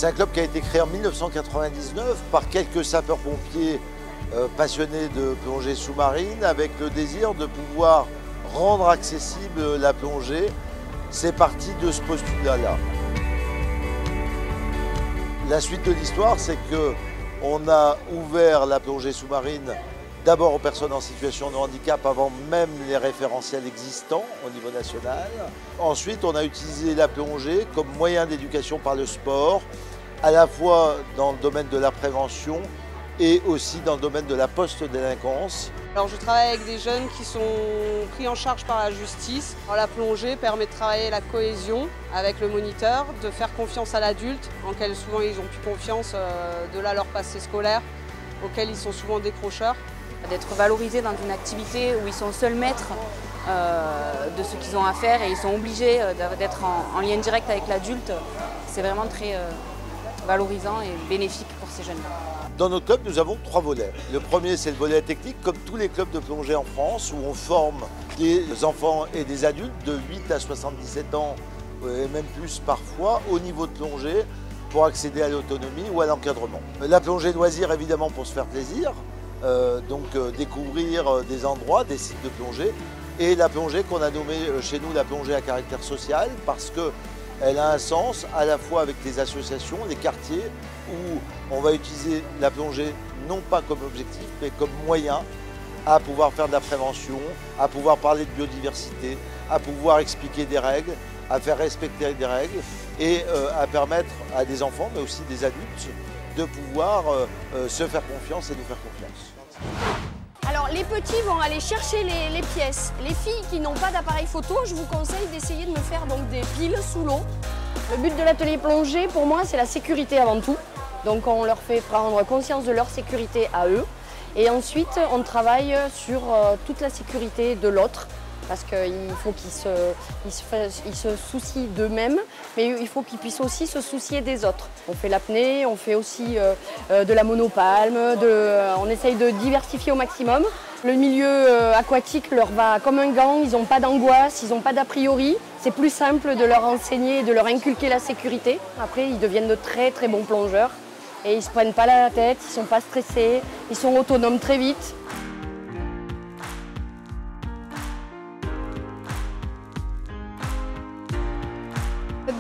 C'est un club qui a été créé en 1999 par quelques sapeurs-pompiers passionnés de plongée sous-marine avec le désir de pouvoir rendre accessible la plongée. C'est parti de ce postulat-là. La suite de l'histoire, c'est qu'on a ouvert la plongée sous-marine d'abord aux personnes en situation de handicap avant même les référentiels existants au niveau national. Ensuite, on a utilisé la plongée comme moyen d'éducation par le sport, à la fois dans le domaine de la prévention et aussi dans le domaine de la post-délinquance. Alors je travaille avec des jeunes qui sont pris en charge par la justice. Alors, la plongée permet de travailler la cohésion avec le moniteur, de faire confiance à l'adulte, en quel souvent ils n'ont plus confiance de là leur passé scolaire, auquel ils sont souvent décrocheurs. D'être valorisés dans une activité où ils sont seuls maîtres de ce qu'ils ont à faire et ils sont obligés d'être en lien direct avec l'adulte, c'est vraiment très valorisant et bénéfique pour ces jeunes. Dans notre club, nous avons 3 volets. Le premier, c'est le volet technique, comme tous les clubs de plongée en France, où on forme des enfants et des adultes de 8 à 77 ans, et même plus parfois, au niveau de plongée, pour accéder à l'autonomie ou à l'encadrement. La plongée loisir, évidemment, pour se faire plaisir, découvrir des endroits, des sites de plongée, et la plongée qu'on a nommée chez nous la plongée à caractère social, parce qu'elle a un sens à la fois avec les associations, les quartiers, où on va utiliser la plongée non pas comme objectif, mais comme moyen à pouvoir faire de la prévention, à pouvoir parler de biodiversité, à pouvoir expliquer des règles, à faire respecter des règles et à permettre à des enfants, mais aussi des adultes, de pouvoir se faire confiance et nous faire confiance. Alors les petits vont aller chercher les pièces. Les filles qui n'ont pas d'appareil photo, je vous conseille d'essayer de me faire donc des piles sous l'eau. Le but de l'atelier plongée, pour moi, c'est la sécurité avant tout. Donc on leur fait prendre conscience de leur sécurité à eux. Et ensuite, on travaille sur toute la sécurité de l'autre. Parce qu'il faut qu'ils se soucient d'eux-mêmes, mais il faut qu'ils puissent aussi se soucier des autres. On fait l'apnée, on fait aussi de la monopalme, on essaye de diversifier au maximum. Le milieu aquatique leur va comme un gant, ils n'ont pas d'angoisse, ils n'ont pas d'a priori. C'est plus simple de leur enseigner et de leur inculquer la sécurité. Après, ils deviennent de très très bons plongeurs et ils ne se prennent pas la tête, ils ne sont pas stressés, ils sont autonomes très vite.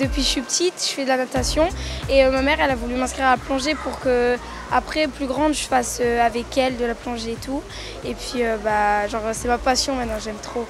Depuis que je suis petite, je fais de la natation et ma mère elle a voulu m'inscrire à la plongée pour que après plus grande je fasse avec elle de la plongée et tout. Et puis genre c'est ma passion maintenant, j'aime trop.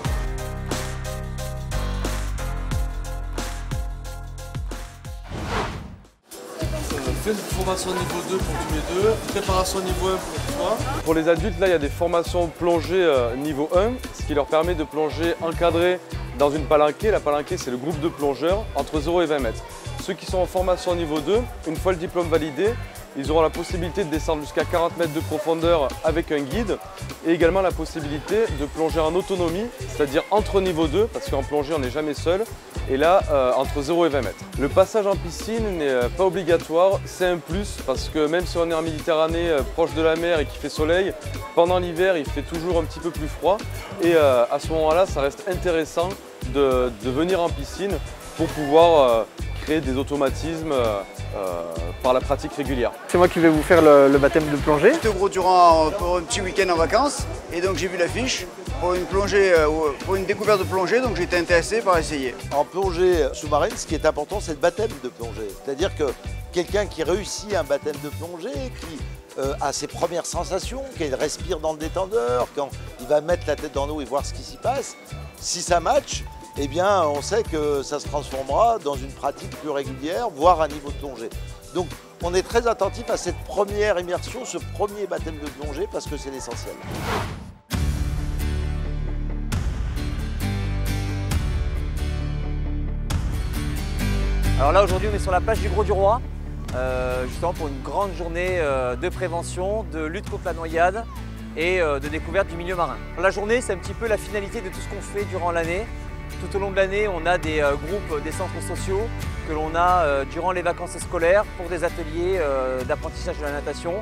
Fait une formation niveau 2 pour tous les deux, préparation niveau 1 pour toi. Pour les adultes, là il y a des formations plongée niveau 1, ce qui leur permet de plonger encadré dans une palanquée. La palanquée, c'est le groupe de plongeurs entre 0 et 20 mètres. Ceux qui sont en formation niveau 2, une fois le diplôme validé, ils auront la possibilité de descendre jusqu'à 40 mètres de profondeur avec un guide et également la possibilité de plonger en autonomie, c'est-à-dire entre niveau 2, parce qu'en plongée on n'est jamais seul, et là entre 0 et 20 mètres. Le passage en piscine n'est pas obligatoire, c'est un plus parce que même si on est en Méditerranée, proche de la mer et qu'il fait soleil, pendant l'hiver il fait toujours un petit peu plus froid et à ce moment-là ça reste intéressant de venir en piscine pour pouvoir créer des automatismes par la pratique régulière. C'est moi qui vais vous faire le baptême de plongée. J'étais au Gros-Durand pour un petit week-end en vacances et donc j'ai vu l'affiche pour une plongée, pour une découverte de plongée, donc j'ai été intéressé par essayer. En plongée sous-marine, ce qui est important, c'est le baptême de plongée. C'est-à-dire que quelqu'un qui réussit un baptême de plongée, qui a ses premières sensations, qu'il respire dans le détendeur, quand il va mettre la tête dans l'eau et voir ce qui s'y passe, si ça match, eh bien, on sait que ça se transformera dans une pratique plus régulière, voire un niveau de plongée. Donc, on est très attentif à cette première immersion, ce premier baptême de plongée, parce que c'est l'essentiel. Alors là, aujourd'hui, on est sur la plage du Gros-du-Roi, justement pour une grande journée de prévention, de lutte contre la noyade et de découverte du milieu marin. La journée, c'est un petit peu la finalité de tout ce qu'on fait durant l'année. Tout au long de l'année, on a des groupes, des centres sociaux que l'on a durant les vacances scolaires pour des ateliers d'apprentissage de la natation,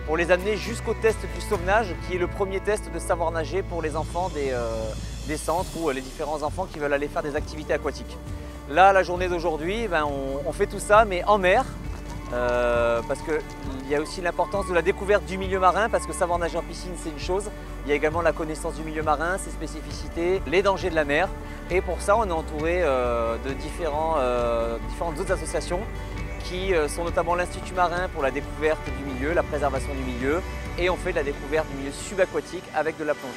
pour les amener jusqu'au test du sauvetage, qui est le premier test de savoir nager pour les enfants des centres ou les différents enfants qui veulent aller faire des activités aquatiques. Là, la journée d'aujourd'hui, on fait tout ça, mais en mer, parce qu'il y a aussi l'importance de la découverte du milieu marin, parce que savoir nager en piscine c'est une chose, il y a également la connaissance du milieu marin, ses spécificités, les dangers de la mer, et pour ça on est entouré de différentes autres associations qui sont notamment l'Institut marin pour la découverte du milieu, la préservation du milieu, et on fait de la découverte du milieu subaquatique avec de la plongée.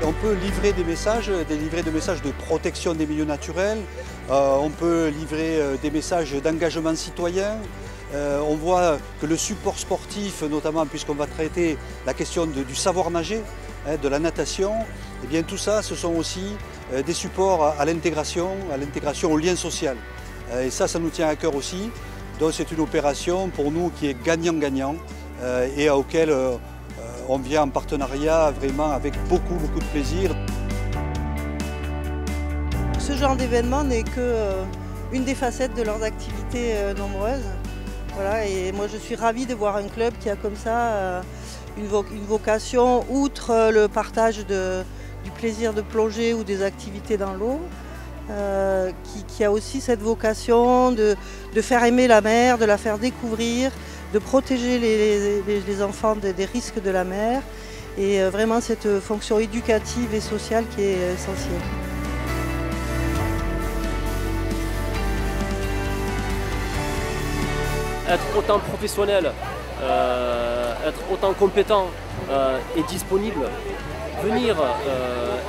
On peut livrer des messages de protection des milieux naturels, on peut livrer des messages d'engagement citoyen. On voit que le support sportif, notamment puisqu'on va traiter la question du savoir nager, de la natation, et bien tout ça, ce sont aussi des supports à l'intégration, au lien social. Et ça nous tient à cœur aussi. Donc c'est une opération pour nous qui est gagnant-gagnant et à laquelle on vient en partenariat vraiment avec beaucoup de plaisir. Ce genre d'événement n'est qu'une des facettes de leurs activités nombreuses. Voilà, et moi je suis ravie de voir un club qui a comme ça une vocation, outre le partage du plaisir de plonger ou des activités dans l'eau, qui a aussi cette vocation de faire aimer la mer, de la faire découvrir, de protéger les enfants des risques de la mer, et vraiment cette fonction éducative et sociale qui est essentielle. Être autant professionnel, être autant compétent et disponible, venir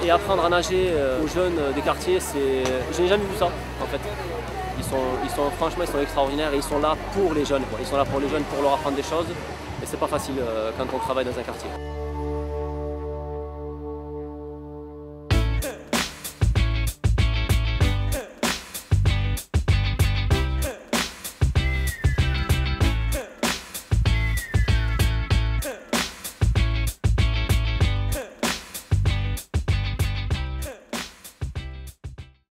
et apprendre à nager aux jeunes des quartiers, je n'ai jamais vu ça en fait. Franchement, ils sont extraordinaires et ils sont là pour les jeunes, quoi. Ils sont là pour les jeunes, pour leur apprendre des choses, et c'est pas facile quand on travaille dans un quartier.